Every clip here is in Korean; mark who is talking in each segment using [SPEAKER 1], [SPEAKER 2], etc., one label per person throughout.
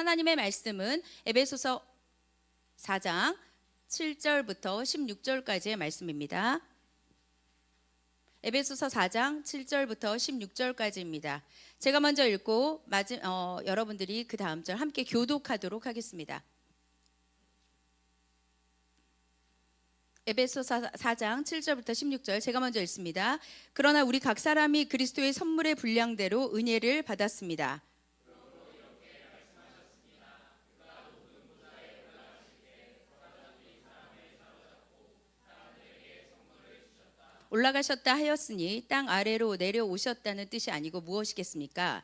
[SPEAKER 1] 하나님의 말씀은 에베소서 4장 7절부터 16절까지의 말씀입니다. 에베소서 4장 7절부터 16절까지입니다. 제가 먼저 읽고 여러분들이 그 다음 절 함께 교독하도록 하겠습니다. 에베소서 4장 7절부터 16절 제가 먼저 읽습니다. 그러나 우리 각 사람이 그리스도의 선물의 분량대로 은혜를 받았습니다. 올라가셨다 하였으니 땅 아래로 내려오셨다는 뜻이 아니고 무엇이겠습니까?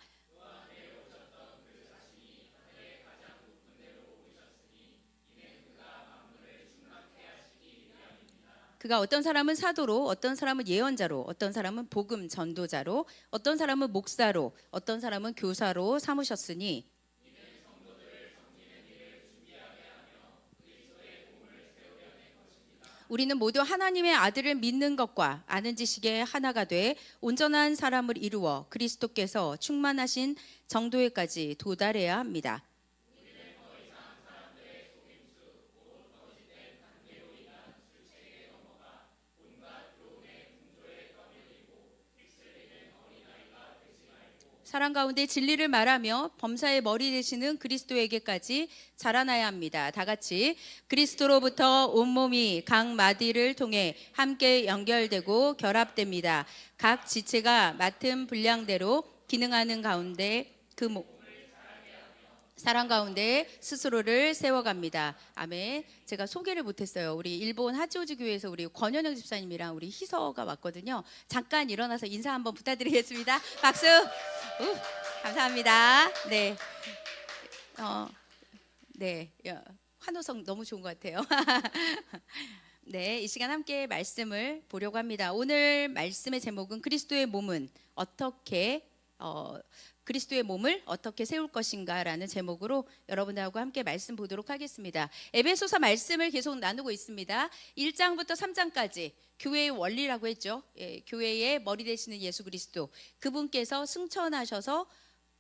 [SPEAKER 1] 그가 어떤 사람은 사도로, 어떤 사람은 예언자로, 어떤 사람은 복음 전도자로, 어떤 사람은 목사로, 어떤 사람은 교사로 삼으셨으니 우리는 모두 하나님의 아들을 믿는 것과 아는 지식에 하나가 돼 온전한 사람을 이루어 그리스도께서 충만하신 정도에까지 도달해야 합니다. 사랑 가운데 진리를 말하며 범사의 머리 되시는 그리스도에게까지 자라나야 합니다. 다 같이 그리스도로부터 온몸이 각 마디를 통해 함께 연결되고 결합됩니다. 각 지체가 맡은 분량대로 기능하는 가운데 사랑 가운데 스스로를 세워갑니다. 아멘. 제가 소개를 못했어요. 우리 일본 하치오지 교회에서 우리 권현영 집사님이랑 우리 희서가 왔거든요. 잠깐 일어나서 인사 한번 부탁드리겠습니다. 박수. 감사합니다. 네. 네. 환호성 너무 좋은 것 같아요. 네, 이 시간 함께 말씀을 보려고 합니다. 오늘 말씀의 제목은 그리스도의 몸은 그리스도의 몸을 어떻게 세울 것인가라는 제목으로 여러분들하고 함께 말씀 보도록 하겠습니다. 에베소서 말씀을 계속 나누고 있습니다. 1장부터 3장까지 교회의 원리라고 했죠. 교회의 머리 되시는 예수 그리스도, 그분께서 승천하셔서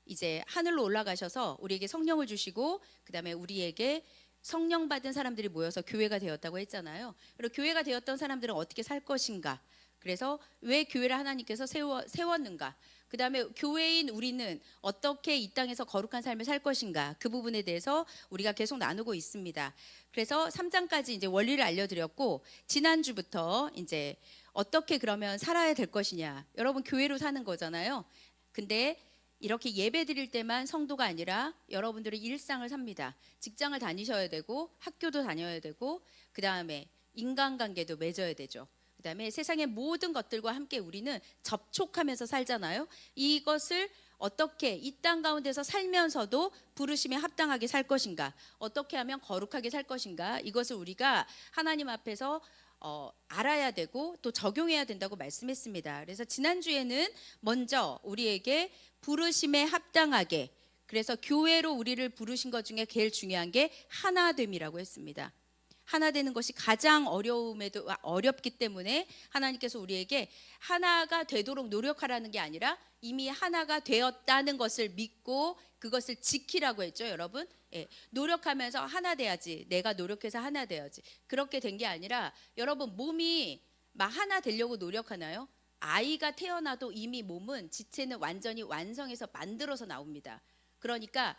[SPEAKER 1] 이제 하늘로 올라가셔서 우리에게 성령을 주시고 그 다음에 우리에게 성령 받은 사람들이 모여서 교회가 되었다고 했잖아요. 그리고 교회가 되었던 사람들은 어떻게 살 것인가, 그래서 왜 교회를 하나님께서 세웠는가, 그 다음에 교회인 우리는 어떻게 이 땅에서 거룩한 삶을 살 것인가, 그 부분에 대해서 우리가 계속 나누고 있습니다. 그래서 3장까지 이제 원리를 알려드렸고, 지난주부터 이제 어떻게 그러면 살아야 될 것이냐, 여러분 교회로 사는 거잖아요. 근데 이렇게 예배 드릴 때만 성도가 아니라 여러분들의 일상을 삽니다. 직장을 다니셔야 되고 학교도 다녀야 되고 그 다음에 인간관계도 맺어야 되죠. 그 다음에 세상의 모든 것들과 함께 우리는 접촉하면서 살잖아요. 이것을 어떻게 이 땅 가운데서 살면서도 부르심에 합당하게 살 것인가, 어떻게 하면 거룩하게 살 것인가, 이것을 우리가 하나님 앞에서 알아야 되고 또 적용해야 된다고 말씀했습니다. 그래서 지난주에는 먼저 우리에게 부르심에 합당하게, 그래서 교회로 우리를 부르신 것 중에 제일 중요한 게 하나됨이라고 했습니다. 하나 되는 것이 가장 어렵기 때문에 하나님께서 우리에게 하나가 되도록 노력하라는 게 아니라 이미 하나가 되었다는 것을 믿고 그것을 지키라고 했죠, 여러분. 노력하면서 하나 돼야지, 내가 노력해서 하나 돼야지, 그렇게 된 게 아니라 여러분 몸이 막 하나 되려고 노력하나요? 아이가 태어나도 이미 몸은 지체는 완전히 완성해서 만들어서 나옵니다. 그러니까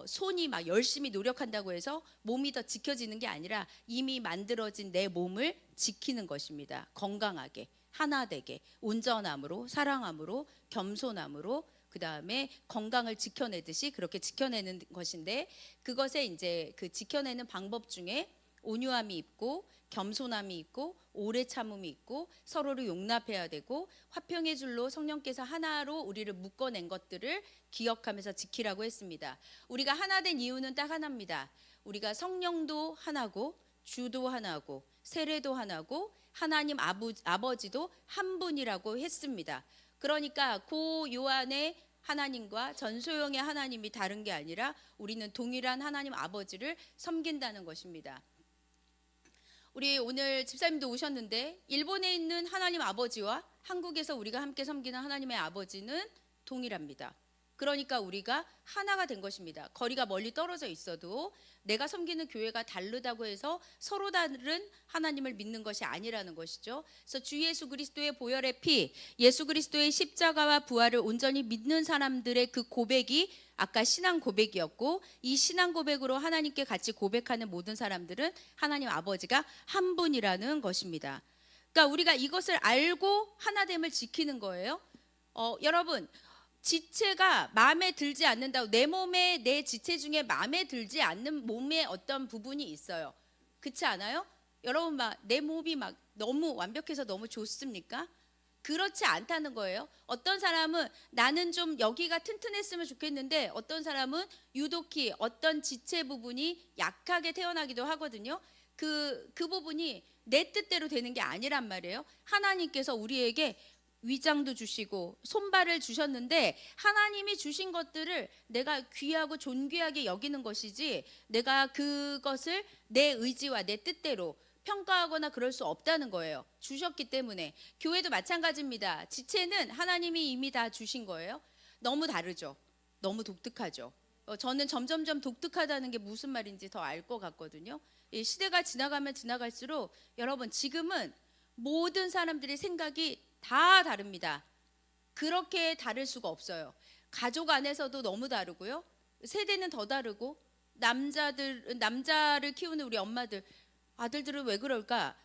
[SPEAKER 1] 손이 막 열심히 노력한다고 해서 몸이 더 지켜지는 게 아니라 이미 만들어진 내 몸을 지키는 것입니다. 건강하게, 하나되게, 온전함으로, 사랑함으로, 겸손함으로, 그 다음에 건강을 지켜내듯이 그렇게 지켜내는 것인데, 그것에 이제 그 지켜내는 방법 중에 온유함이 있고 겸손함이 있고 오래 참음이 있고 서로를 용납해야 되고 화평의 줄로 성령께서 하나로 우리를 묶어낸 것들을 기억하면서 지키라고 했습니다. 우리가 하나 된 이유는 딱 하나입니다. 우리가 성령도 하나고 주도 하나고 세례도 하나고 하나님 아버지도 한 분이라고 했습니다. 그러니까 고 요한의 하나님과 전소영의 하나님이 다른 게 아니라 우리는 동일한 하나님 아버지를 섬긴다는 것입니다. 우리 오늘 집사님도 오셨는데 일본에 있는 하나님 아버지와 한국에서 우리가 함께 섬기는 하나님의 아버지는 동일합니다. 그러니까 우리가 하나가 된 것입니다. 거리가 멀리 떨어져 있어도 내가 섬기는 교회가 다르다고 해서 서로 다른 하나님을 믿는 것이 아니라는 것이죠. 그래서 주 예수 그리스도의 보혈의 피, 예수 그리스도의 십자가와 부활을 온전히 믿는 사람들의 그 고백이 아까 신앙 고백이었고, 이 신앙 고백으로 하나님께 같이 고백하는 모든 사람들은 하나님 아버지가 한 분이라는 것입니다. 그러니까 우리가 이것을 알고 하나됨을 지키는 거예요. 여러분, 지체가 마음에 들지 않는다고, 내 몸에, 내 지체 중에 마음에 들지 않는 몸의 어떤 부분이 있어요. 그렇지 않아요? 여러분, 막 내 몸이 막 너무 완벽해서 너무 좋습니까? 그렇지 않다는 거예요. 어떤 사람은 나는 좀 여기가 튼튼했으면 좋겠는데, 어떤 사람은 유독히 어떤 지체 부분이 약하게 태어나기도 하거든요. 그 부분이 내 뜻대로 되는 게 아니란 말이에요. 하나님께서 우리에게 위장도 주시고 손발을 주셨는데, 하나님이 주신 것들을 내가 귀하고 존귀하게 여기는 것이지, 내가 그것을 내 의지와 내 뜻대로 평가하거나 그럴 수 없다는 거예요. 주셨기 때문에. 교회도 마찬가지입니다. 지체는 하나님이 이미 다 주신 거예요. 너무 다르죠. 너무 독특하죠. 저는 점점점 독특하다는 게 무슨 말인지 더 알 것 같거든요. 이 시대가 지나가면 지나갈수록 여러분, 지금은 모든 사람들의 생각이 다 다릅니다. 그렇게 다를 수가 없어요. 가족 안에서도 너무 다르고요. 세대는 더 다르고, 남자를 키우는 우리 엄마들, 아들들은 왜 그럴까?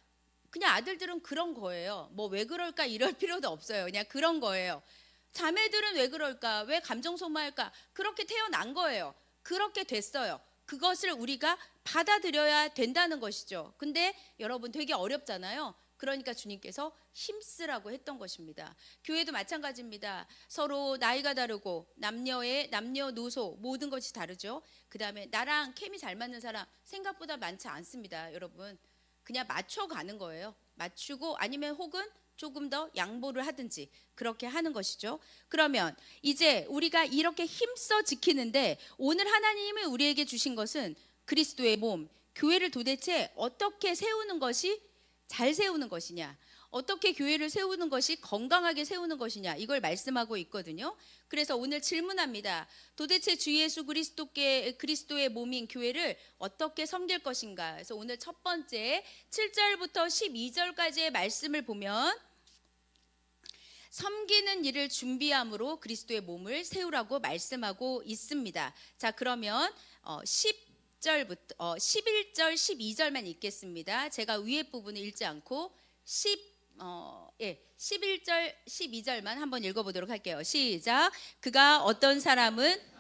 [SPEAKER 1] 그냥 아들들은 그런 거예요. 뭐 왜 그럴까 이럴 필요도 없어요. 그냥 그런 거예요. 자매들은 왜 그럴까? 왜 감정 소모할까? 그렇게 태어난 거예요. 그렇게 됐어요. 그것을 우리가 받아들여야 된다는 것이죠. 근데 여러분, 되게 어렵잖아요. 그러니까 주님께서 힘쓰라고 했던 것입니다. 교회도 마찬가지입니다. 서로 나이가 다르고 남녀노소 모든 것이 다르죠. 그 다음에 나랑 케미 잘 맞는 사람 생각보다 많지 않습니다. 여러분, 그냥 맞춰가는 거예요. 맞추고, 아니면 혹은 조금 더 양보를 하든지 그렇게 하는 것이죠. 그러면 이제 우리가 이렇게 힘써 지키는데, 오늘 하나님이 우리에게 주신 것은 그리스도의 몸, 교회를 도대체 어떻게 세우는 것이 잘 세우는 것이냐, 어떻게 교회를 세우는 것이 건강하게 세우는 것이냐, 이걸 말씀하고 있거든요. 그래서 오늘 질문합니다. 도대체 주 예수 그리스도의 몸인 교회를 어떻게 섬길 것인가. 그래서 오늘 첫 번째 7절부터 12절까지의 말씀을 보면, 섬기는 일을 준비함으로 그리스도의 몸을 세우라고 말씀하고 있습니다. 자, 그러면 11절, 12절만 읽겠습니다. 제가 위에 부분을 읽지 않고 11절, 12절만 한번 읽어보도록 할게요. 시작. 그가 어떤 사람은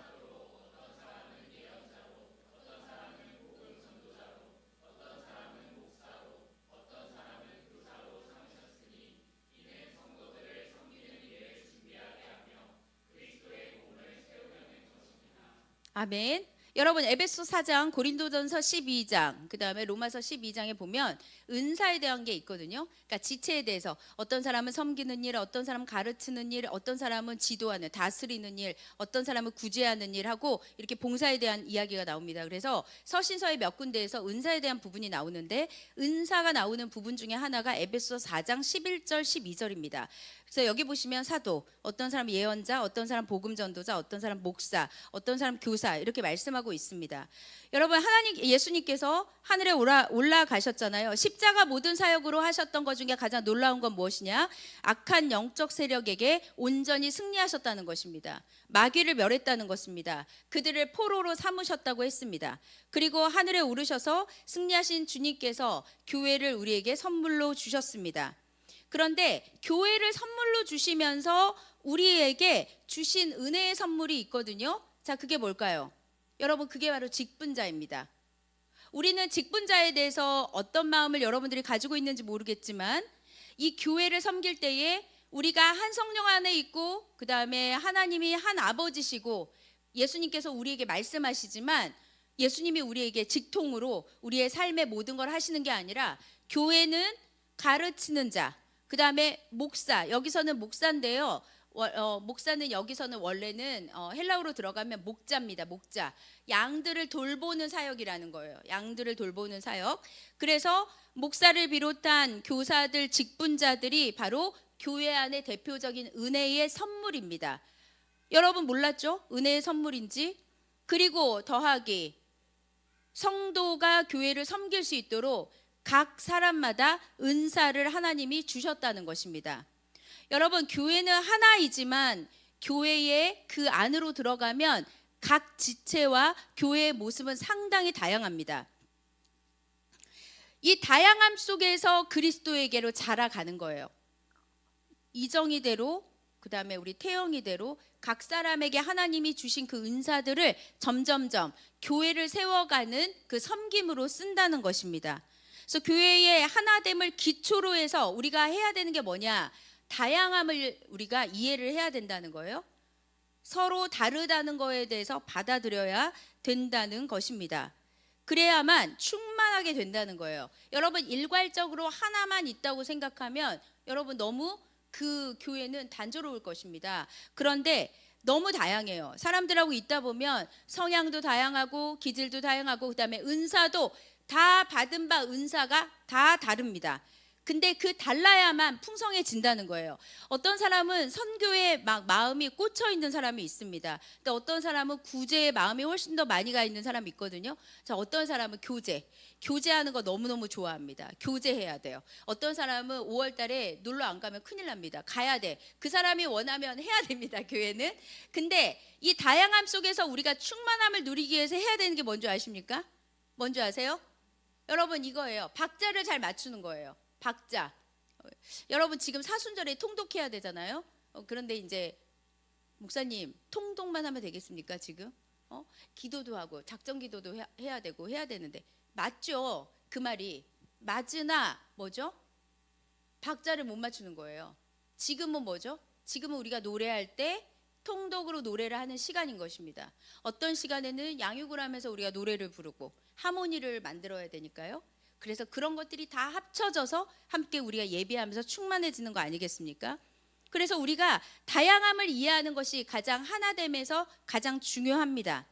[SPEAKER 1] 아멘. 여러분, 에베소 4장, 고린도전서 12장, 그 다음에 로마서 12장에 보면 은사에 대한 게 있거든요. 그러니까 지체에 대해서, 어떤 사람은 섬기는 일, 어떤 사람은 가르치는 일, 어떤 사람은 지도하는, 다스리는 일, 어떤 사람은 구제하는 일 하고, 이렇게 봉사에 대한 이야기가 나옵니다. 그래서 서신서의 몇 군데에서 은사에 대한 부분이 나오는데, 은사가 나오는 부분 중에 하나가 에베소 4장 11절 12절입니다. 그래서 여기 보시면 사도, 어떤 사람 예언자, 어떤 사람 복음 전도자, 어떤 사람 목사, 어떤 사람 교사, 이렇게 말씀하고 있습니다. 여러분, 예수님께서 하늘에 올라가셨잖아요. 십자가 모든 사역으로 하셨던 것 중에 가장 놀라운 건 무엇이냐? 악한 영적 세력에게 온전히 승리하셨다는 것입니다. 마귀를 멸했다는 것입니다. 그들을 포로로 삼으셨다고 했습니다. 그리고 하늘에 오르셔서 승리하신 주님께서 교회를 우리에게 선물로 주셨습니다. 그런데 교회를 선물로 주시면서 우리에게 주신 은혜의 선물이 있거든요. 자, 그게 뭘까요? 여러분, 그게 바로 직분자입니다. 우리는 직분자에 대해서 어떤 마음을 여러분들이 가지고 있는지 모르겠지만, 이 교회를 섬길 때에 우리가 한 성령 안에 있고, 그 다음에 하나님이 한 아버지시고, 예수님께서 우리에게 말씀하시지만, 예수님이 우리에게 직통으로 우리의 삶의 모든 걸 하시는 게 아니라, 교회는 가르치는 자, 그 다음에 목사, 여기서는 목사인데요. 목사는 여기서는 원래는 헬라어로 들어가면 목자입니다. 목자. 양들을 돌보는 사역이라는 거예요. 양들을 돌보는 사역. 그래서 목사를 비롯한 교사들, 직분자들이 바로 교회 안의 대표적인 은혜의 선물입니다. 여러분 몰랐죠? 은혜의 선물인지. 그리고 더하기 성도가 교회를 섬길 수 있도록 각 사람마다 은사를 하나님이 주셨다는 것입니다. 여러분, 교회는 하나이지만 교회의 그 안으로 들어가면 각 지체와 교회의 모습은 상당히 다양합니다. 이 다양함 속에서 그리스도에게로 자라가는 거예요. 이정희대로, 그 다음에 우리 태영이대로 각 사람에게 하나님이 주신 그 은사들을 점점점 교회를 세워가는 그 섬김으로 쓴다는 것입니다. 그래서 교회의 하나됨을 기초로 해서 우리가 해야 되는 게 뭐냐? 다양함을 우리가 이해를 해야 된다는 거예요. 서로 다르다는 거에 대해서 받아들여야 된다는 것입니다. 그래야만 충만하게 된다는 거예요. 여러분, 일괄적으로 하나만 있다고 생각하면 여러분 너무 그 교회는 단조로울 것입니다. 그런데 너무 다양해요. 사람들하고 있다 보면 성향도 다양하고 기질도 다양하고 그다음에 은사도 다 받은 바 은사가 다 다릅니다. 근데 그 달라야만 풍성해진다는 거예요. 어떤 사람은 선교에 막 마음이 꽂혀 있는 사람이 있습니다. 근데 어떤 사람은 구제에 마음이 훨씬 더 많이 가 있는 사람이 있거든요. 자, 어떤 사람은 교제하는 거 너무너무 좋아합니다. 교제해야 돼요. 어떤 사람은 5월 달에 놀러 안 가면 큰일 납니다. 가야 돼. 그 사람이 원하면 해야 됩니다. 교회는. 근데 이 다양함 속에서 우리가 충만함을 누리기 위해서 해야 되는 게 뭔지 아십니까? 뭔지 아세요? 여러분, 이거예요. 박자를 잘 맞추는 거예요. 박자. 여러분, 지금 사순절에 통독해야 되잖아요. 그런데 이제 목사님 통독만 하면 되겠습니까? 지금 기도도 하고 작정 기도도 해야 되고 해야 되는데 맞죠? 그 말이 맞으나 뭐죠? 박자를 못 맞추는 거예요. 지금은 뭐죠? 지금은 우리가 노래할 때 통독으로 노래를 하는 시간인 것입니다. 어떤 시간에는 양육을 하면서 우리가 노래를 부르고 하모니를 만들어야 되니까요. 그래서 그런 것들이 다 합쳐져서 함께 우리가 예배하면서 충만해지는 거 아니겠습니까? 그래서 우리가 다양함을 이해하는 것이 가장 하나됨에서 가장 중요합니다.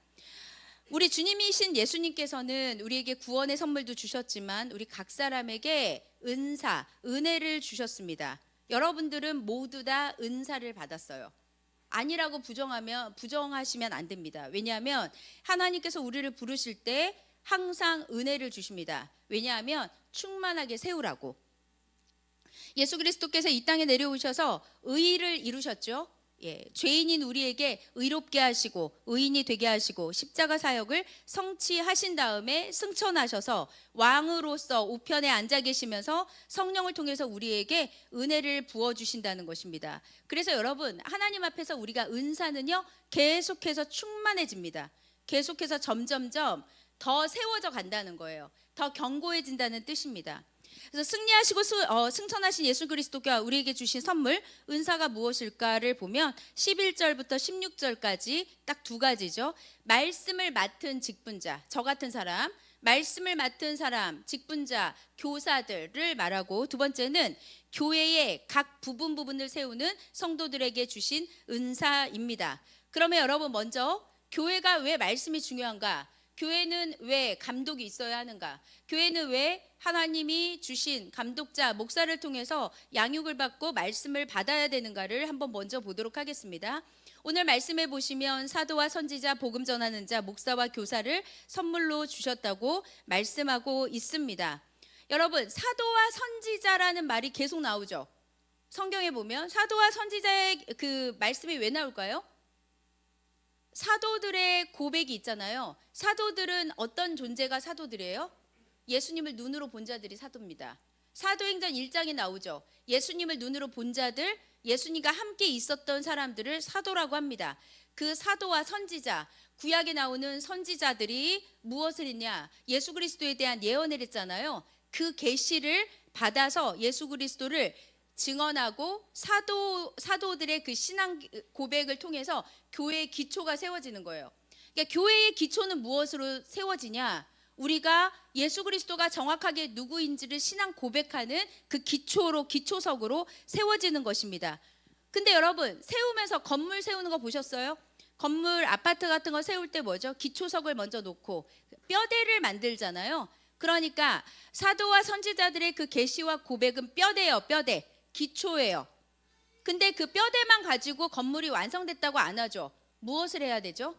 [SPEAKER 1] 우리 주님이신 예수님께서는 우리에게 구원의 선물도 주셨지만 우리 각 사람에게 은사, 은혜를 주셨습니다. 여러분들은 모두 다 은사를 받았어요. 아니라고 부정하시면 안 됩니다. 왜냐하면 하나님께서 우리를 부르실 때 항상 은혜를 주십니다. 왜냐하면 충만하게 세우라고. 예수 그리스도께서 이 땅에 내려오셔서 의를 이루셨죠. 죄인인 우리에게 의롭게 하시고 의인이 되게 하시고 십자가 사역을 성취하신 다음에 승천하셔서 왕으로서 우편에 앉아 계시면서 성령을 통해서 우리에게 은혜를 부어주신다는 것입니다. 그래서 여러분, 하나님 앞에서 우리가 은사는요 계속해서 충만해집니다. 계속해서 점점점 더 세워져 간다는 거예요. 더 견고해진다는 뜻입니다. 그래서 승리하시고 승천하신 예수 그리스도가 우리에게 주신 선물 은사가 무엇일까를 보면 11절부터 16절까지 딱 두 가지죠. 말씀을 맡은 직분자, 저 같은 사람, 말씀을 맡은 사람, 직분자, 교사들을 말하고, 두 번째는 교회의 각 부분을 세우는 성도들에게 주신 은사입니다. 그러면 여러분, 먼저 교회가 왜 말씀이 중요한가? 교회는 왜 감독이 있어야 하는가? 교회는 왜 하나님이 주신 감독자, 목사를 통해서 양육을 받고 말씀을 받아야 되는가를 한번 먼저 보도록 하겠습니다. 오늘 말씀해 보시면 사도와 선지자, 복음 전하는 자, 목사와 교사를 선물로 주셨다고 말씀하고 있습니다. 여러분, 사도와 선지자라는 말이 계속 나오죠. 성경에 보면 사도와 선지자의 그 말씀이 왜 나올까요? 사도들의 고백이 있잖아요. 사도들은 어떤 존재가 사도들이에요? 예수님을 눈으로 본 자들이 사도입니다. 사도행전 1장에 나오죠. 예수님을 눈으로 본 자들, 예수님과 함께 있었던 사람들을 사도라고 합니다. 그 사도와 선지자, 구약에 나오는 선지자들이 무엇을 했냐? 예수 그리스도에 대한 예언을 했잖아요. 그 계시를 받아서 예수 그리스도를 증언하고 사도들의 그 신앙 고백을 통해서 교회의 기초가 세워지는 거예요. 그러니까 교회의 기초는 무엇으로 세워지냐? 우리가 예수 그리스도가 정확하게 누구인지를 신앙 고백하는 그 기초석으로 세워지는 것입니다. 근데 여러분, 세우면서 건물 세우는 거 보셨어요? 건물, 아파트 같은 거 세울 때 뭐죠? 기초석을 먼저 놓고 뼈대를 만들잖아요. 그러니까 사도와 선지자들의 그 계시와 고백은 뼈대예요. 뼈대, 기초예요. 근데 그 뼈대만 가지고 건물이 완성됐다고 안 하죠. 무엇을 해야 되죠?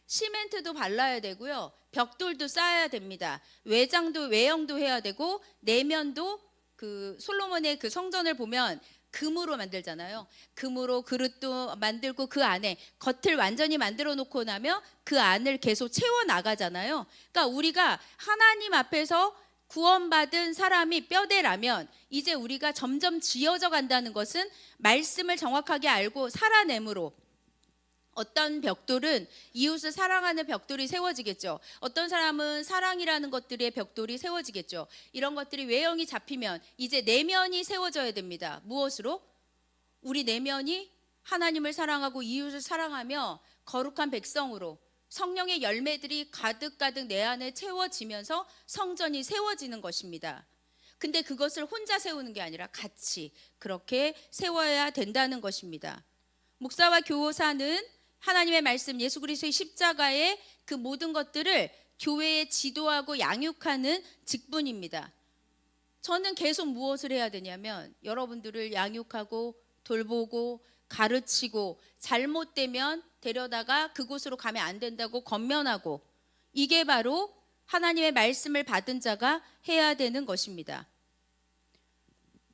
[SPEAKER 1] 시멘트도 발라야 되고요. 벽돌도 쌓아야 됩니다. 외형도 해야 되고 내면도 그 솔로몬의 그 성전을 보면 금으로 만들잖아요. 금으로 그릇도 만들고 그 안에 겉을 완전히 만들어 놓고 나면 그 안을 계속 채워 나가잖아요. 그러니까 우리가 하나님 앞에서 구원받은 사람이 뼈대라면 이제 우리가 점점 지어져 간다는 것은 말씀을 정확하게 알고 살아내므로 어떤 벽돌은 이웃을 사랑하는 벽돌이 세워지겠죠. 어떤 사람은 사랑이라는 것들의 벽돌이 세워지겠죠. 이런 것들이 외형이 잡히면 이제 내면이 세워져야 됩니다. 무엇으로? 우리 내면이 하나님을 사랑하고 이웃을 사랑하며 거룩한 백성으로 성령의 열매들이 가득가득 내 안에 채워지면서 성전이 세워지는 것입니다. 근데 그것을 혼자 세우는 게 아니라 같이 그렇게 세워야 된다는 것입니다. 목사와 교사는 하나님의 말씀 예수 그리스도의 십자가의 그 모든 것들을 교회에 지도하고 양육하는 직분입니다. 저는 계속 무엇을 해야 되냐면 여러분들을 양육하고 돌보고 가르치고 잘못되면 데려다가 그곳으로 가면 안 된다고 권면하고 이게 바로 하나님의 말씀을 받은 자가 해야 되는 것입니다.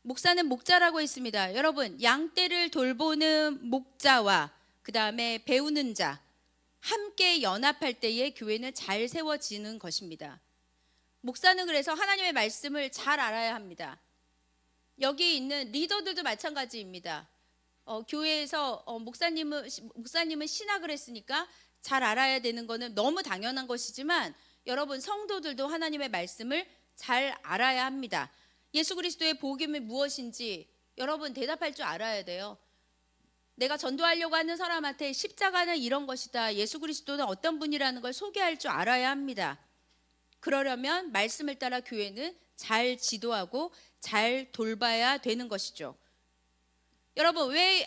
[SPEAKER 1] 목사는 목자라고 했습니다. 여러분 양떼를 돌보는 목자와 그 다음에 배우는 자 함께 연합할 때에 교회는 잘 세워지는 것입니다. 목사는 그래서 하나님의 말씀을 잘 알아야 합니다. 여기 있는 리더들도 마찬가지입니다. 교회에서 목사님은 신학을 했으니까 잘 알아야 되는 것은 너무 당연한 것이지만 여러분 성도들도 하나님의 말씀을 잘 알아야 합니다. 예수 그리스도의 복음이 무엇인지 여러분 대답할 줄 알아야 돼요. 내가 전도하려고 하는 사람한테 십자가는 이런 것이다. 예수 그리스도는 어떤 분이라는 걸 소개할 줄 알아야 합니다. 그러려면 말씀을 따라 교회는 잘 지도하고 잘 돌봐야 되는 것이죠. 여러분 왜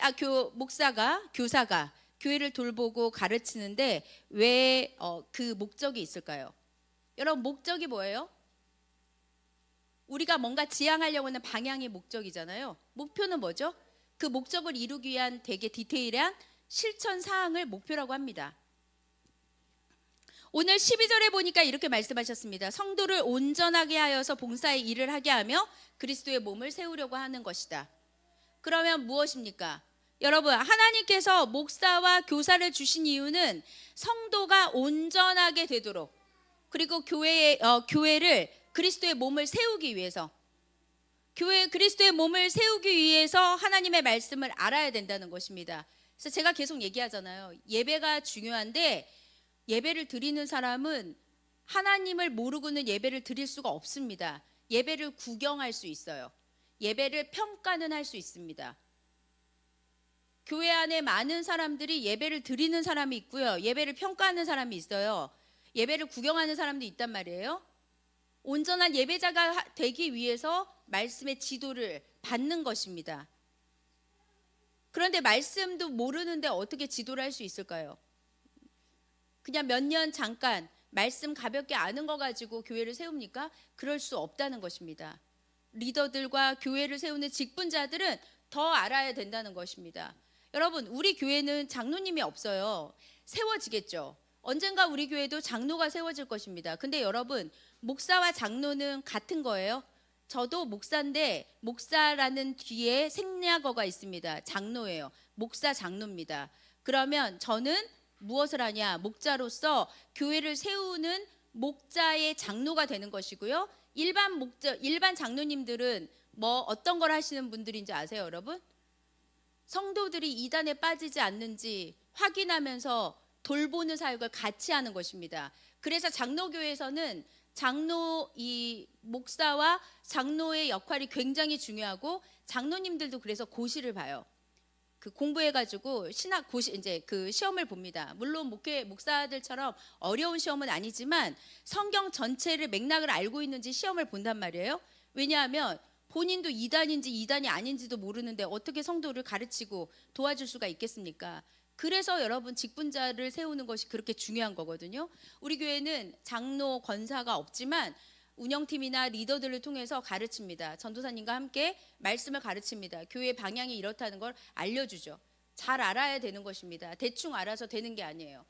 [SPEAKER 1] 교사가 교회를 돌보고 가르치는데 왜 그 목적이 있을까요? 여러분 목적이 뭐예요? 우리가 뭔가 지향하려고 하는 방향이 목적이잖아요. 목표는 뭐죠? 그 목적을 이루기 위한 되게 디테일한 실천 사항을 목표라고 합니다. 오늘 12절에 보니까 이렇게 말씀하셨습니다. 성도를 온전하게 하여서 봉사의 일을 하게 하며 그리스도의 몸을 세우려고 하는 것이다. 그러면 무엇입니까? 여러분 하나님께서 목사와 교사를 주신 이유는 성도가 온전하게 되도록 그리고 교회를 그리스도의 몸을 세우기 위해서 그리스도의 몸을 세우기 위해서 하나님의 말씀을 알아야 된다는 것입니다. 그래서 제가 계속 얘기하잖아요. 예배가 중요한데 예배를 드리는 사람은 하나님을 모르고는 예배를 드릴 수가 없습니다. 예배를 구경할 수 있어요. 예배를 평가는 할 수 있습니다. 교회 안에 많은 사람들이 예배를 드리는 사람이 있고요. 예배를 평가하는 사람이 있어요. 예배를 구경하는 사람도 있단 말이에요. 온전한 예배자가 되기 위해서 말씀의 지도를 받는 것입니다. 그런데 말씀도 모르는데 어떻게 지도를 할 수 있을까요? 그냥 몇 년 잠깐 말씀 가볍게 아는 거 가지고 교회를 세웁니까? 그럴 수 없다는 것입니다. 리더들과 교회를 세우는 직분자들은 더 알아야 된다는 것입니다. 여러분 우리 교회는 장로님이 없어요. 세워지겠죠. 언젠가 우리 교회도 장로가 세워질 것입니다. 근데 여러분 목사와 장로는 같은 거예요. 저도 목사인데 목사라는 뒤에 생략어가 있습니다. 장로예요. 목사 장로입니다. 그러면 저는 무엇을 하냐? 목자로서 교회를 세우는 목자의 장로가 되는 것이고요. 일반 장로님들은 어떤 걸 하시는 분들인지 아세요, 여러분? 성도들이 이단에 빠지지 않는지 확인하면서 돌보는 사역을 같이 하는 것입니다. 그래서 장로교회에서는 목사와 장로의 역할이 굉장히 중요하고 장로님들도 그래서 고시를 봐요. 그 공부해가지고 그 시험을 봅니다. 물론 목사들처럼 어려운 시험은 아니지만 성경 전체를 맥락을 알고 있는지 시험을 본단 말이에요. 왜냐하면 본인도 이단인지 이단이 아닌지도 모르는데 어떻게 성도를 가르치고 도와줄 수가 있겠습니까? 그래서 여러분 직분자를 세우는 것이 그렇게 중요한 거거든요. 우리 교회는 장로 권사가 없지만 운영팀이나 리더들을 통해서 가르칩니다. 전도사님과 함께 말씀을 가르칩니다. 교회의 방향이 이렇다는 걸 알려주죠. 잘 알아야 되는 것입니다. 대충 알아서 되는 게 아니에요.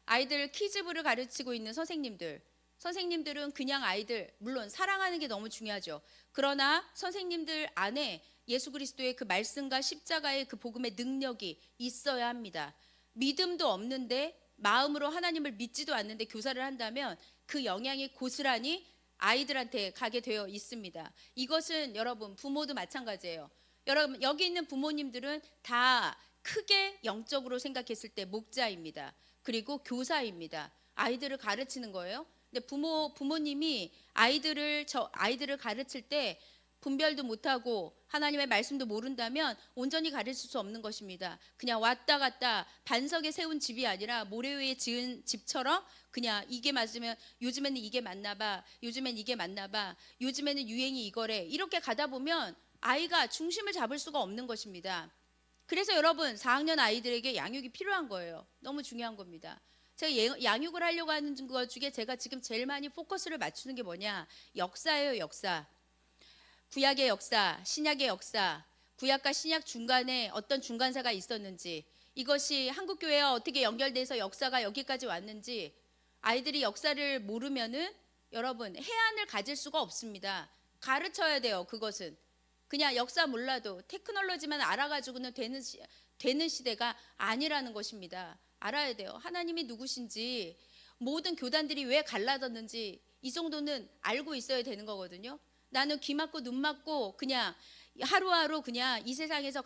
[SPEAKER 1] 아이들 키즈부를 가르치고 있는 선생님들은 그냥 아이들, 물론 사랑하는 게 너무 중요하죠. 그러나 선생님들 안에 예수 그리스도의 그 말씀과 십자가의 그 복음의 능력이 있어야 합니다. 믿음도 없는데 마음으로 하나님을 믿지도 않는데 교사를 한다면 그 영향이 고스란히 아이들한테 가게 되어 있습니다. 이것은 여러분 부모도 마찬가지예요. 여러분 여기 있는 부모님들은 다 크게 영적으로 생각했을 때 목자입니다. 그리고 교사입니다. 아이들을 가르치는 거예요. 근데 부모님이 아이들을 가르칠 때 분별도 못하고 하나님의 말씀도 모른다면 온전히 가르칠 수 없는 것입니다. 그냥 왔다 갔다 반석에 세운 집이 아니라 모래 위에 지은 집처럼 그냥 이게 맞으면 요즘에는 이게 맞나 봐. 요즘엔 이게 맞나 봐. 요즘에는 유행이 이거래. 이렇게 가다 보면 아이가 중심을 잡을 수가 없는 것입니다. 그래서 여러분 4학년 아이들에게 양육이 필요한 거예요. 너무 중요한 겁니다. 제가 양육을 하려고 하는 것 중에 제가 지금 제일 많이 포커스를 맞추는 게 뭐냐? 역사예요, 역사. 구약의 역사, 신약의 역사, 구약과 신약 중간에 어떤 중간사가 있었는지, 이것이 한국교회와 어떻게 연결돼서 역사가 여기까지 왔는지, 아이들이 역사를 모르면은 여러분 해안을 가질 수가 없습니다. 가르쳐야 돼요. 그것은 그냥 역사 몰라도 테크놀로지만 알아가지고는 되는 시대가 아니라는 것입니다. 알아야 돼요. 하나님이 누구신지, 모든 교단들이 왜 갈라졌는지 이 정도는 알고 있어야 되는 거거든요. 나는 귀 막고 눈 막고 그냥 하루하루 그냥 이 세상에서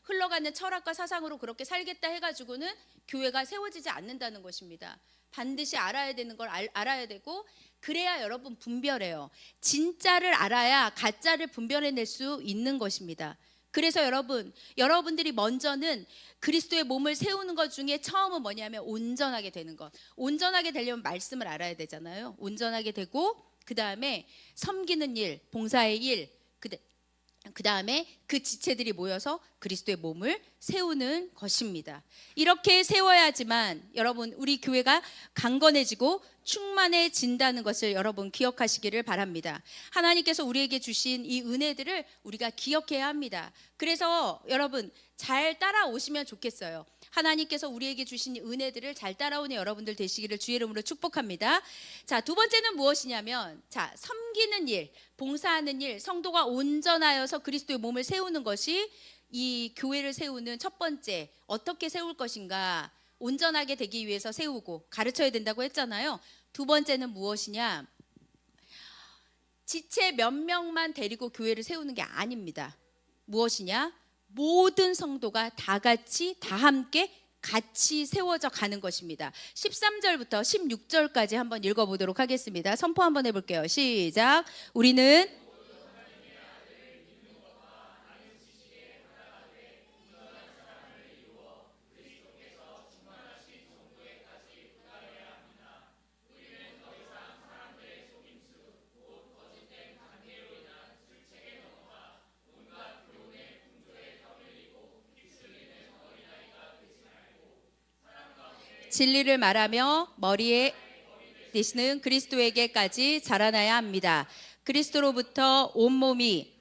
[SPEAKER 1] 흘러가는 철학과 사상으로 그렇게 살겠다 해가지고는 교회가 세워지지 않는다는 것입니다. 반드시 알아야 되는 걸 알아야 되고, 그래야 여러분 분별해요. 진짜를 알아야 가짜를 분별해낼 수 있는 것입니다. 그래서 여러분들이 먼저는 그리스도의 몸을 세우는 것 중에 처음은 뭐냐면 온전하게 되는 것. 온전하게 되려면 말씀을 알아야 되잖아요. 온전하게 되고 그 다음에 섬기는 일, 봉사의 일, 그 다음에 그 지체들이 모여서 그리스도의 몸을 세우는 것입니다. 이렇게 세워야지만 여러분 우리 교회가 강건해지고 충만해진다는 것을 여러분 기억하시기를 바랍니다. 하나님께서 우리에게 주신 이 은혜들을 우리가 기억해야 합니다. 그래서 여러분 잘 따라오시면 좋겠어요. 하나님께서 우리에게 주신 은혜들을 잘 따라오는 여러분들 되시기를 주의 이름으로 축복합니다. 자, 두 번째는 무엇이냐면, 자, 섬기는 일, 봉사하는 일, 성도가 온전하여서 그리스도의 몸을 세우는 것이 이 교회를 세우는 첫 번째, 어떻게 세울 것인가, 온전하게 되기 위해서 세우고 가르쳐야 된다고 했잖아요. 두 번째는 무엇이냐? 지체 몇 명만 데리고 교회를 세우는 게 아닙니다. 무엇이냐? 모든 성도가 다 같이 다 함께 같이 세워져 가는 것입니다. 13절부터 16절까지 한번 읽어보도록 하겠습니다. 선포 한번 해볼게요. 시작. 우리는 진리를 말하며 머리에 되시는 그리스도에게까지 자라나야 합니다. 그리스도로부터 온몸이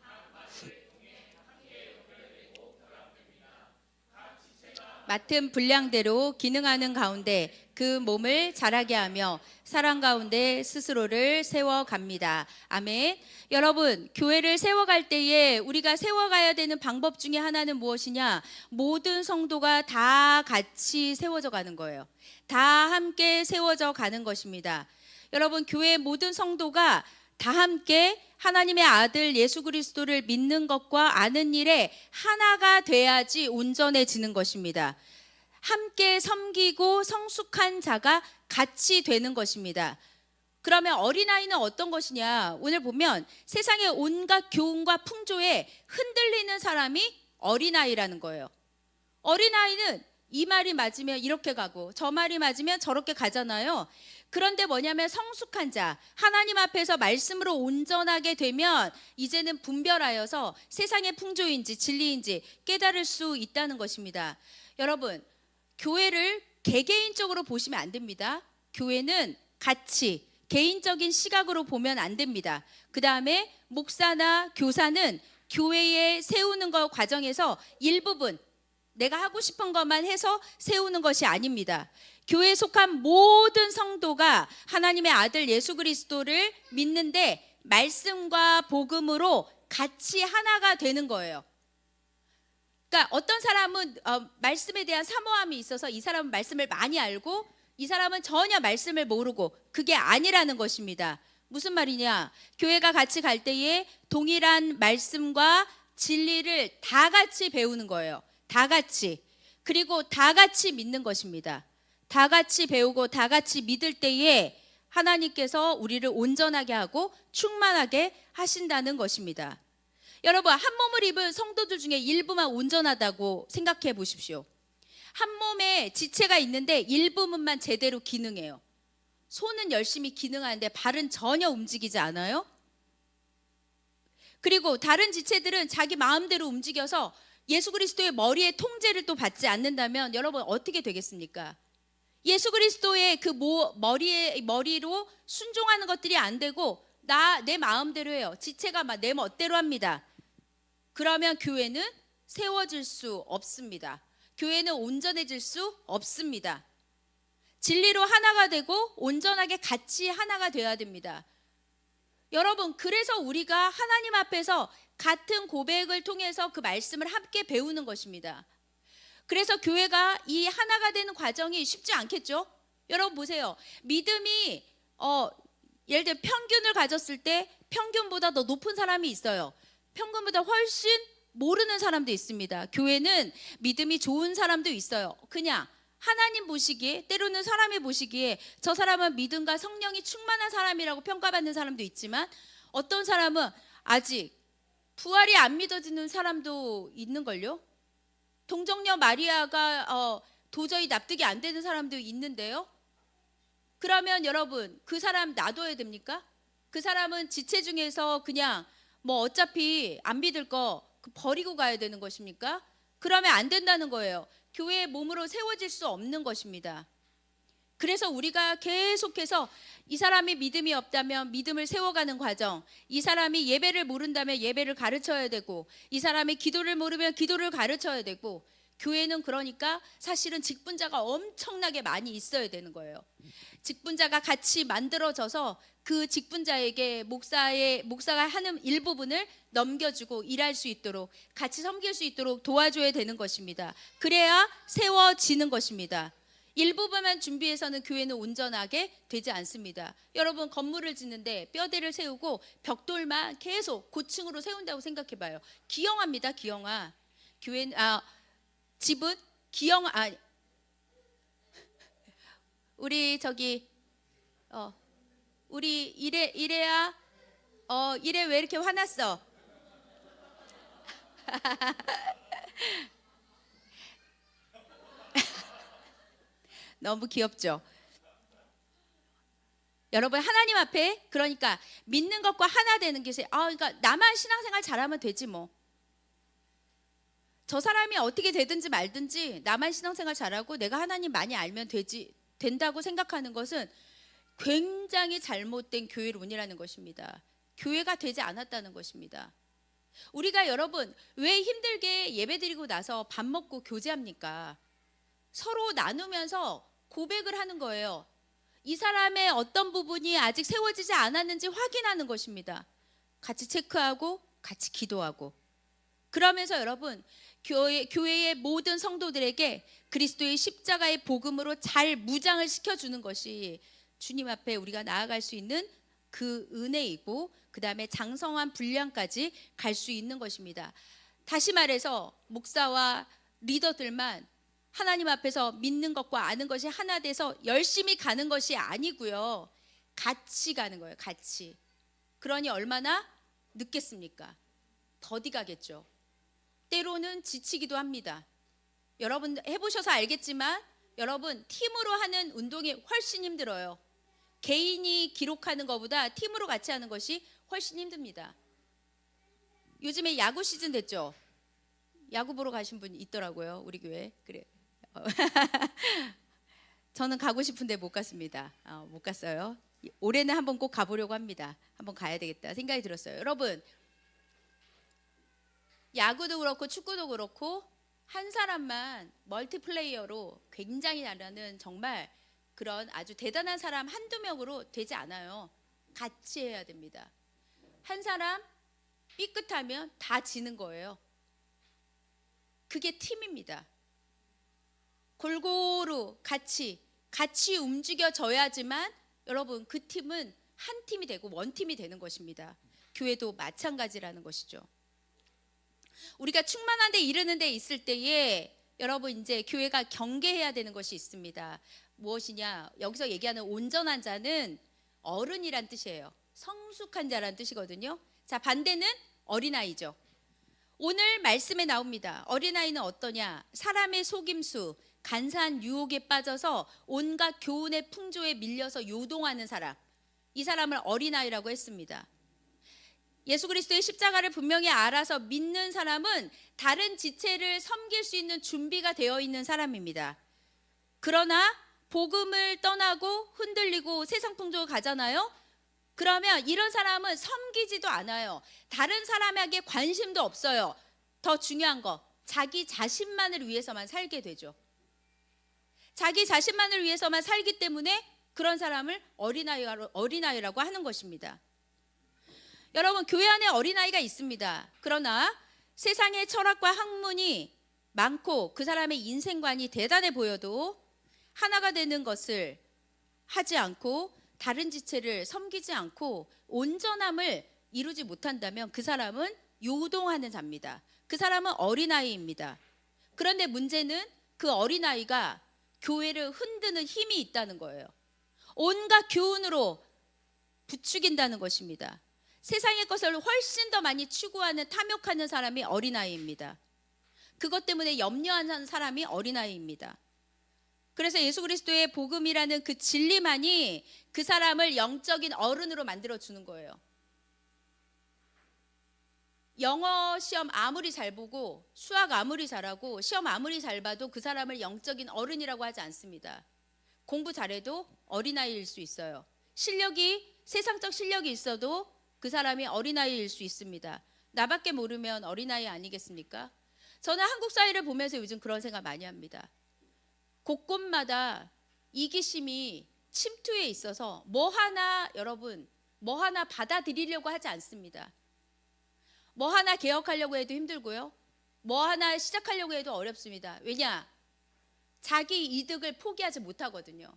[SPEAKER 1] 맡은 분량대로 기능하는 가운데 그 몸을 자라게 하며 사랑 가운데 스스로를 세워갑니다. 아멘. 여러분, 교회를 세워갈 때에 우리가 세워가야 되는 방법 중에 하나는 무엇이냐? 모든 성도가 다 같이 세워져 가는 거예요. 다 함께 세워져 가는 것입니다. 여러분, 교회의 모든 성도가 다 함께 하나님의 아들 예수 그리스도를 믿는 것과 아는 일에 하나가 돼야지 온전해지는 것입니다. 함께 섬기고 성숙한 자가 같이 되는 것입니다. 그러면 어린아이는 어떤 것이냐? 오늘 보면 세상의 온갖 교훈과 풍조에 흔들리는 사람이 어린아이라는 거예요. 어린아이는 이 말이 맞으면 이렇게 가고 저 말이 맞으면 저렇게 가잖아요. 그런데 뭐냐면 성숙한 자, 하나님 앞에서 말씀으로 온전하게 되면 이제는 분별하여서 세상의 풍조인지 진리인지 깨달을 수 있다는 것입니다. 여러분, 교회를 개개인적으로 보시면 안 됩니다. 교회는 같이 개인적인 시각으로 보면 안 됩니다. 그 다음에 목사나 교사는 교회에 세우는 것 과정에서 일부분 내가 하고 싶은 것만 해서 세우는 것이 아닙니다. 교회에 속한 모든 성도가 하나님의 아들 예수 그리스도를 믿는데 말씀과 복음으로 같이 하나가 되는 거예요. 그러니까 어떤 사람은 말씀에 대한 사모함이 있어서 이 사람은 말씀을 많이 알고 이 사람은 전혀 말씀을 모르고, 그게 아니라는 것입니다. 무슨 말이냐? 교회가 같이 갈 때에 동일한 말씀과 진리를 다 같이 배우는 거예요. 다 같이. 그리고 다 같이 믿는 것입니다. 다 같이 배우고 다 같이 믿을 때에 하나님께서 우리를 온전하게 하고 충만하게 하신다는 것입니다. 여러분, 한 몸을 입은 성도들 중에 일부만 온전하다고 생각해 보십시오. 한 몸에 지체가 있는데 일부분만 제대로 기능해요. 손은 열심히 기능하는데 발은 전혀 움직이지 않아요. 그리고 다른 지체들은 자기 마음대로 움직여서 예수 그리스도의 머리의 통제를 또 받지 않는다면 여러분 어떻게 되겠습니까? 예수 그리스도의 그 머리로 순종하는 것들이 안 되고 내 마음대로 해요. 지체가 막 내 멋대로 합니다. 그러면 교회는 세워질 수 없습니다. 교회는 온전해질 수 없습니다. 진리로 하나가 되고 온전하게 같이 하나가 되어야 됩니다. 여러분, 그래서 우리가 하나님 앞에서 같은 고백을 통해서 그 말씀을 함께 배우는 것입니다. 그래서 교회가 이 하나가 되는 과정이 쉽지 않겠죠? 여러분 보세요. 믿음이 예를 들어 평균을 가졌을 때 평균보다 더 높은 사람이 있어요. 평균보다 훨씬 모르는 사람도 있습니다. 교회는 믿음이 좋은 사람도 있어요. 그냥 하나님 보시기에, 때로는 사람이 보시기에 저 사람은 믿음과 성령이 충만한 사람이라고 평가받는 사람도 있지만, 어떤 사람은 아직 부활이 안 믿어지는 사람도 있는걸요. 동정녀 마리아가 도저히 납득이 안 되는 사람도 있는데요. 그러면 여러분, 그 사람 놔둬야 됩니까? 그 사람은 지체 중에서 그냥 어차피 안 믿을 거 버리고 가야 되는 것입니까? 그러면 안 된다는 거예요. 교회의 몸으로 세워질 수 없는 것입니다. 그래서 우리가 계속해서 이 사람이 믿음이 없다면 믿음을 세워가는 과정, 이 사람이 예배를 모른다면 예배를 가르쳐야 되고, 이 사람이 기도를 모르면 기도를 가르쳐야 되고, 교회는 그러니까 사실은 직분자가 엄청나게 많이 있어야 되는 거예요. 직분자가 같이 만들어져서 그 직분자에게 목사가 하는 일부분을 넘겨주고 일할 수 있도록, 같이 섬길 수 있도록 도와줘야 되는 것입니다. 그래야 세워지는 것입니다. 일부분만 준비해서는 교회는 온전하게 되지 않습니다. 여러분, 건물을 짓는데 뼈대를 세우고 벽돌만 계속 고층으로 세운다고 생각해봐요. 기형아입니다. 기형아. 집은 기형아. 우리 우리 이래야 이래 왜 이렇게 화났어? 너무 귀엽죠? 여러분, 하나님 앞에 그러니까 믿는 것과 하나 되는 것이 그러니까 나만 신앙생활 잘하면 되지 뭐. 저 사람이 어떻게 되든지 말든지 나만 신앙생활 잘하고 내가 하나님 많이 알면 된다고 생각하는 것은 굉장히 잘못된 교회론이라는 것입니다. 교회가 되지 않았다는 것입니다. 우리가 여러분 왜 힘들게 예배드리고 나서 밥 먹고 교제합니까? 서로 나누면서 고백을 하는 거예요. 이 사람의 어떤 부분이 아직 세워지지 않았는지 확인하는 것입니다. 같이 체크하고 같이 기도하고, 그러면서 여러분 교회의 모든 성도들에게 그리스도의 십자가의 복음으로 잘 무장을 시켜주는 것이 주님 앞에 우리가 나아갈 수 있는 그 은혜이고, 그 다음에 장성한 분량까지 갈 수 있는 것입니다. 다시 말해서 목사와 리더들만 하나님 앞에서 믿는 것과 아는 것이 하나 돼서 열심히 가는 것이 아니고요, 같이 가는 거예요. 같이. 그러니 얼마나 늦겠습니까? 더디 가겠죠. 때로는 지치기도 합니다. 여러분 해보셔서 알겠지만 여러분 팀으로 하는 운동이 훨씬 힘들어요. 개인이 기록하는 것보다 팀으로 같이 하는 것이 훨씬 힘듭니다. 요즘에 야구 시즌 됐죠? 야구 보러 가신 분 있더라고요, 우리 교회. 그래. 저는 가고 싶은데 못 갔습니다. 못 갔어요. 올해는 한번 꼭 가보려고 합니다. 한번 가야 되겠다 생각이 들었어요. 여러분, 야구도 그렇고 축구도 그렇고 한 사람만 멀티플레이어로 굉장히 잘하는 정말 그런 아주 대단한 사람 한두 명으로 되지 않아요. 같이 해야 됩니다. 한 사람 삐끗하면 다 지는 거예요. 그게 팀입니다. 골고루 같이 움직여져야지만 여러분 그 팀은 한 팀이 되고 원팀이 되는 것입니다. 교회도 마찬가지라는 것이죠. 우리가 충만한 데 이르는 데 있을 때에 여러분 이제 교회가 경계해야 되는 것이 있습니다. 무엇이냐? 여기서 얘기하는 온전한 자는 어른이란 뜻이에요. 성숙한 자란 뜻이거든요. 자, 반대는 어린아이죠. 오늘 말씀에 나옵니다. 어린아이는 어떠냐? 사람의 속임수, 간사한 유혹에 빠져서 온갖 교훈의 풍조에 밀려서 요동하는 사람. 이 사람을 어린아이라고 했습니다. 예수 그리스도의 십자가를 분명히 알아서 믿는 사람은 다른 지체를 섬길 수 있는 준비가 되어 있는 사람입니다. 그러나 복음을 떠나고 흔들리고 세상 풍조로 가잖아요. 그러면 이런 사람은 섬기지도 않아요. 다른 사람에게 관심도 없어요. 더 중요한 거, 자기 자신만을 위해서만 살게 되죠. 자기 자신만을 위해서만 살기 때문에 그런 사람을 어린아이라고 하는 것입니다. 여러분, 교회 안에 어린아이가 있습니다. 그러나 세상의 철학과 학문이 많고 그 사람의 인생관이 대단해 보여도 하나가 되는 것을 하지 않고 다른 지체를 섬기지 않고 온전함을 이루지 못한다면 그 사람은 요동하는 자입니다. 그 사람은 어린아이입니다. 그런데 문제는 그 어린아이가 교회를 흔드는 힘이 있다는 거예요. 온갖 교훈으로 부추긴다는 것입니다. 세상의 것을 훨씬 더 많이 추구하는 탐욕하는 사람이 어린아이입니다. 그것 때문에 염려하는 사람이 어린아이입니다. 그래서 예수 그리스도의 복음이라는 그 진리만이 그 사람을 영적인 어른으로 만들어주는 거예요. 영어 시험 아무리 잘 보고 수학 아무리 잘하고 시험 아무리 잘 봐도 그 사람을 영적인 어른이라고 하지 않습니다. 공부 잘해도 어린아이일 수 있어요. 세상적 실력이 있어도 그 사람이 어린아이일 수 있습니다. 나밖에 모르면 어린아이 아니겠습니까? 저는 한국 사회를 보면서 요즘 그런 생각 많이 합니다. 곳곳마다 이기심이 침투해 있어서 뭐 하나 받아들이려고 하지 않습니다. 뭐 하나 개혁하려고 해도 힘들고요. 뭐 하나 시작하려고 해도 어렵습니다. 왜냐? 자기 이득을 포기하지 못하거든요.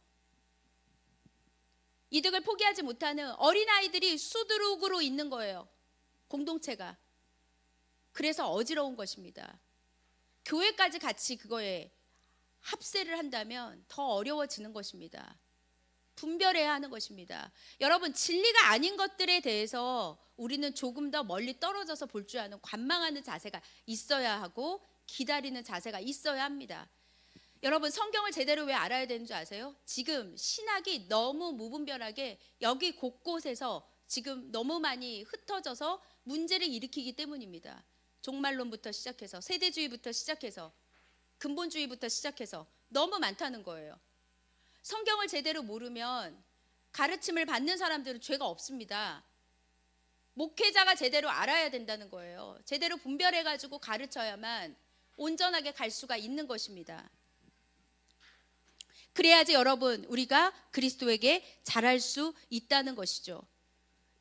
[SPEAKER 1] 이득을 포기하지 못하는 어린아이들이 수두룩으로 있는 거예요. 공동체가. 그래서 어지러운 것입니다. 교회까지 같이 그거에 합세를 한다면 더 어려워지는 것입니다. 분별해야 하는 것입니다. 여러분, 진리가 아닌 것들에 대해서 우리는 조금 더 멀리 떨어져서 볼 줄 아는 관망하는 자세가 있어야 하고 기다리는 자세가 있어야 합니다. 여러분, 성경을 제대로 왜 알아야 되는 줄 아세요? 지금 신학이 너무 무분별하게 여기 곳곳에서 지금 너무 많이 흩어져서 문제를 일으키기 때문입니다. 종말론부터 시작해서 세대주의부터 시작해서 근본주의부터 시작해서 너무 많다는 거예요. 성경을 제대로 모르면 가르침을 받는 사람들은 죄가 없습니다. 목회자가 제대로 알아야 된다는 거예요. 제대로 분별해가지고 가르쳐야만 온전하게 갈 수가 있는 것입니다. 그래야지 여러분, 우리가 그리스도에게 잘할 수 있다는 것이죠.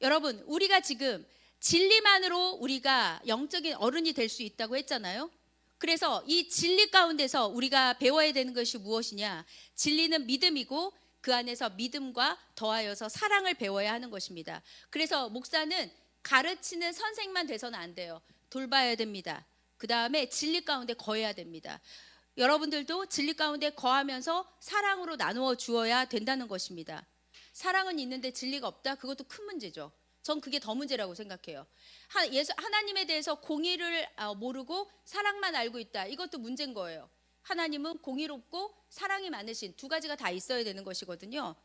[SPEAKER 1] 여러분, 우리가 지금 진리만으로 우리가 영적인 어른이 될 수 있다고 했잖아요. 그래서 이 진리 가운데서 우리가 배워야 되는 것이 무엇이냐? 진리는 믿음이고 그 안에서 믿음과 더하여서 사랑을 배워야 하는 것입니다. 그래서 목사는 가르치는 선생만 돼서는 안 돼요. 돌봐야 됩니다. 그 다음에 진리 가운데 거해야 됩니다. 여러분들도 진리 가운데 거하면서 사랑으로 나누어 주어야 된다는 것입니다. 사랑은 있는데 진리가 없다? 그것도 큰 문제죠. 전 그게 더 문제라고 생각해요. 하나님에 대해서 공의를 모르고 사랑만 알고 있다. 이것도 문제인 거예요. 하나님은 공의롭고 사랑이 많으신 두 가지가 다 있어야 되는 것이거든요.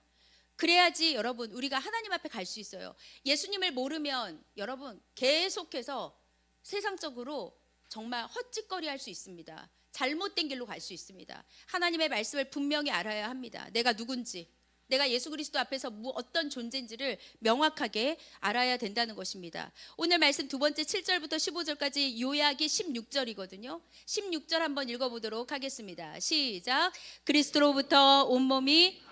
[SPEAKER 1] 그래야지 여러분, 우리가 하나님 앞에 갈 수 있어요. 예수님을 모르면 여러분 계속해서 세상적으로 정말 헛짓거리 할 수 있습니다. 잘못된 길로 갈 수 있습니다. 하나님의 말씀을 분명히 알아야 합니다. 내가 누군지, 내가 예수 그리스도 앞에서 어떤 존재인지를 명확하게 알아야 된다는 것입니다. 오늘 말씀 두 번째 7절부터 15절까지 요약이 16절이거든요. 16절 한번 읽어보도록 하겠습니다. 시작. 그리스도로부터 온몸이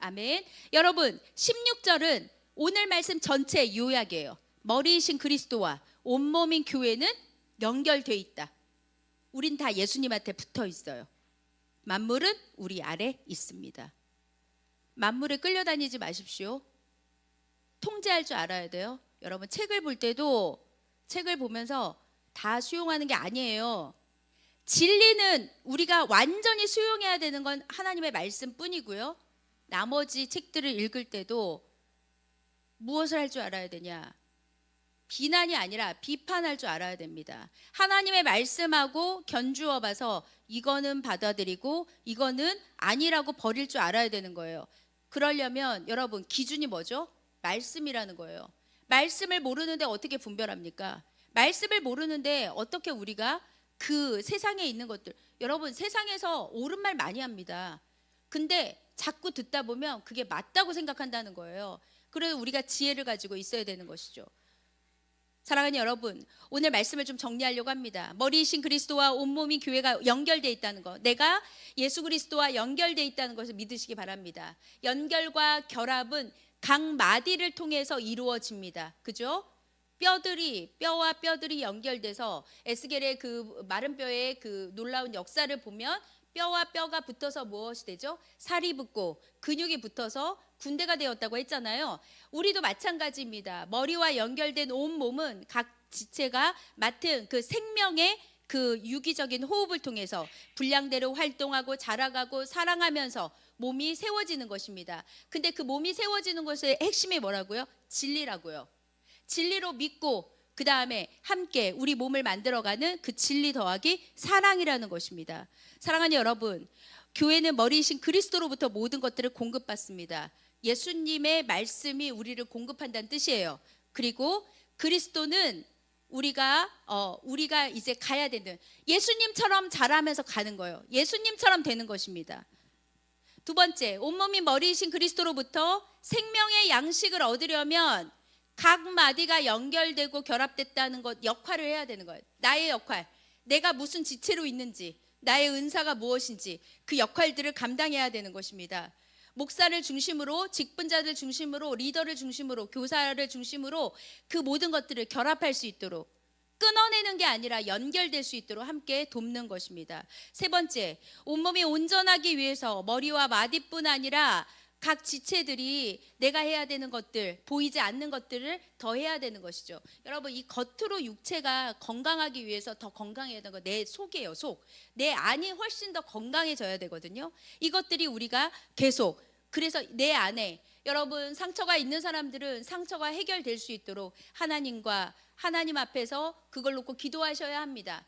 [SPEAKER 1] 아멘. 여러분 16절은 오늘 말씀 전체 요약이에요. 머리이신 그리스도와 온몸인 교회는 연결돼 있다. 우린 다 예수님한테 붙어 있어요. 만물은 우리 아래 있습니다. 만물에 끌려다니지 마십시오. 통제할 줄 알아야 돼요. 여러분 책을 볼 때도 책을 보면서 다 수용하는 게 아니에요. 진리는 우리가 완전히 수용해야 되는 건 하나님의 말씀뿐이고요. 나머지 책들을 읽을 때도 무엇을 할 줄 알아야 되냐? 비난이 아니라 비판할 줄 알아야 됩니다. 하나님의 말씀하고 견주어 봐서 이거는 받아들이고 이거는 아니라고 버릴 줄 알아야 되는 거예요. 그러려면 여러분 기준이 뭐죠? 말씀이라는 거예요. 말씀을 모르는데 어떻게 분별합니까? 말씀을 모르는데 어떻게 우리가 그 세상에 있는 것들, 여러분 세상에서 옳은 말 많이 합니다. 근데 자꾸 듣다 보면 그게 맞다고 생각한다는 거예요. 그래서 우리가 지혜를 가지고 있어야 되는 것이죠. 사랑하는 여러분, 오늘 말씀을 좀 정리하려고 합니다. 머리이신 그리스도와 온몸인 교회가 연결되어 있다는 것, 내가 예수 그리스도와 연결되어 있다는 것을 믿으시기 바랍니다. 연결과 결합은 각 마디를 통해서 이루어집니다. 그죠? 뼈와 뼈들이 연결돼서 에스겔의 그 마른 뼈의 그 놀라운 역사를 보면 뼈와 뼈가 붙어서 무엇이 되죠? 살이 붙고 근육이 붙어서 군대가 되었다고 했잖아요. 우리도 마찬가지입니다. 머리와 연결된 온 몸은 각 지체가 맡은 그 생명의 그 유기적인 호흡을 통해서 분량대로 활동하고 자라가고 사랑하면서 몸이 세워지는 것입니다. 근데 그 몸이 세워지는 것의 핵심이 뭐라고요? 진리라고요. 진리로 믿고 그 다음에 함께 우리 몸을 만들어가는 그 진리 더하기 사랑이라는 것입니다. 사랑하는 여러분, 교회는 머리이신 그리스도로부터 모든 것들을 공급받습니다. 예수님의 말씀이 우리를 공급한다는 뜻이에요. 그리고 그리스도는 우리가 이제 가야 되는, 예수님처럼 자라면서 가는 거예요. 예수님처럼 되는 것입니다. 두 번째, 온몸이 머리이신 그리스도로부터 생명의 양식을 얻으려면 각 마디가 연결되고 결합됐다는 것, 역할을 해야 되는 거예요. 나의 역할, 내가 무슨 지체로 있는지, 나의 은사가 무엇인지 그 역할들을 감당해야 되는 것입니다. 목사를 중심으로, 직분자들 중심으로, 리더를 중심으로, 교사를 중심으로 그 모든 것들을 결합할 수 있도록, 끊어내는 게 아니라 연결될 수 있도록 함께 돕는 것입니다. 세 번째, 온몸이 온전하기 위해서 머리와 마디뿐 아니라 각 지체들이 내가 해야 되는 것들, 보이지 않는 것들을 더 해야 되는 것이죠. 여러분, 이 겉으로 육체가 건강하기 위해서 더 건강해야 되는 거 내 속이에요. 속. 내 안이 훨씬 더 건강해져야 되거든요. 이것들이 우리가 계속, 그래서 내 안에, 여러분 상처가 있는 사람들은 상처가 해결될 수 있도록 하나님 앞에서 그걸 놓고 기도하셔야 합니다.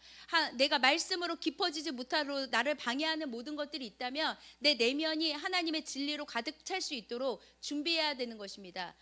[SPEAKER 1] 내가 말씀으로 깊어지지 못하도록 나를 방해하는 모든 것들이 있다면 내 내면이 하나님의 진리로 가득 찰 수 있도록 준비해야 되는 것입니다.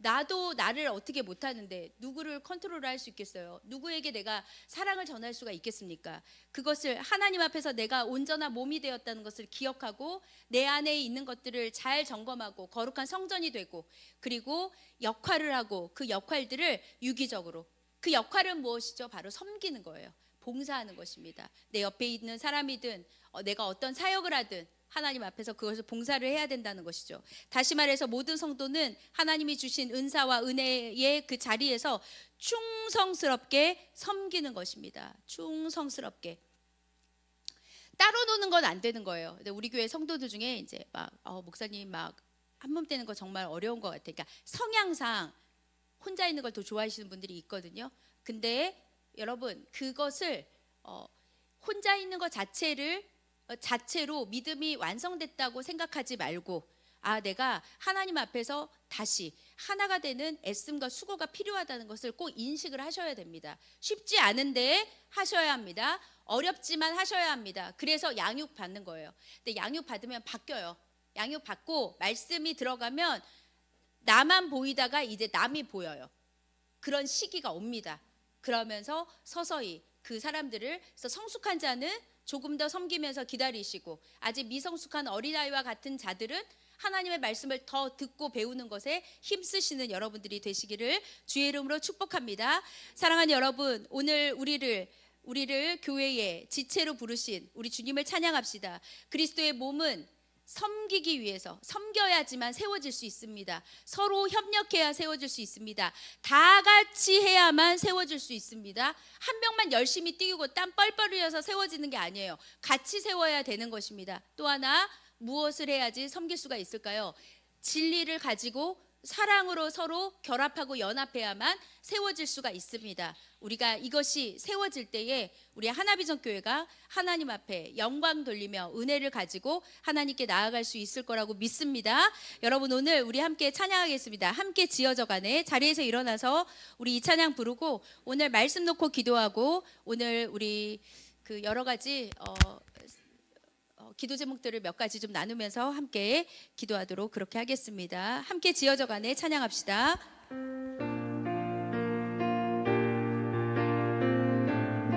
[SPEAKER 1] 나도 나를 어떻게 못하는데 누구를 컨트롤할 수 있겠어요? 누구에게 내가 사랑을 전할 수가 있겠습니까? 그것을 하나님 앞에서 내가 온전한 몸이 되었다는 것을 기억하고 내 안에 있는 것들을 잘 점검하고 거룩한 성전이 되고, 그리고 역할을 하고 그 역할들을 유기적으로, 그 역할은 무엇이죠? 바로 섬기는 거예요. 봉사하는 것입니다. 내 옆에 있는 사람이든 내가 어떤 사역을 하든 하나님 앞에서 그것을 봉사를 해야 된다는 것이죠. 다시 말해서 모든 성도는 하나님이 주신 은사와 은혜의 그 자리에서 충성스럽게 섬기는 것입니다. 충성스럽게. 따로 노는 건 안 되는 거예요. 근데 우리 교회 성도들 중에 이제 목사님 한 몸 되는 거 정말 어려운 것 같아요. 그러니까 성향상 혼자 있는 걸 더 좋아하시는 분들이 있거든요. 근데 여러분, 그것을 혼자 있는 것 자체로 믿음이 완성됐다고 생각하지 말고, 내가 하나님 앞에서 다시 하나가 되는 애씀과 수고가 필요하다는 것을 꼭 인식을 하셔야 됩니다. 쉽지 않은데 하셔야 합니다. 어렵지만 하셔야 합니다. 그래서 양육 받는 거예요. 근데 양육 받으면 바뀌어요. 양육 받고 말씀이 들어가면 나만 보이다가 이제 남이 보여요. 그런 시기가 옵니다. 그러면서 서서히 그 사람들을, 그래서 성숙한 자는 조금 더 섬기면서 기다리시고, 아직 미성숙한 어린아이와 같은 자들은 하나님의 말씀을 더 듣고 배우는 것에 힘쓰시는 여러분들이 되시기를 주의 이름으로 축복합니다. 사랑하는 여러분, 오늘 우리를 교회의 지체로 부르신 우리 주님을 찬양합시다. 그리스도의 몸은 섬기기 위해서, 섬겨야지만 세워질 수 있습니다. 서로 협력해야 세워질 수 있습니다. 다 같이 해야만 세워질 수 있습니다. 한 명만 열심히 뛰고 땀 뻘뻘 흘려서 세워지는 게 아니에요. 같이 세워야 되는 것입니다. 또 하나, 무엇을 해야지 섬길 수가 있을까요? 진리를 가지고 사랑으로 서로 결합하고 연합해야만 세워질 수가 있습니다. 우리가 이것이 세워질 때에 우리 하나비전교회가 하나님 앞에 영광 돌리며 은혜를 가지고 하나님께 나아갈 수 있을 거라고 믿습니다. 여러분, 오늘 우리 함께 찬양하겠습니다. 함께 지어져가네. 자리에서 일어나서 우리 이 찬양 부르고 오늘 말씀 놓고 기도하고, 오늘 우리 그 여러 가지 기도 제목들을 몇 가지 좀 나누면서 함께 기도하도록 그렇게 하겠습니다. 함께 지어져가네 찬양합시다.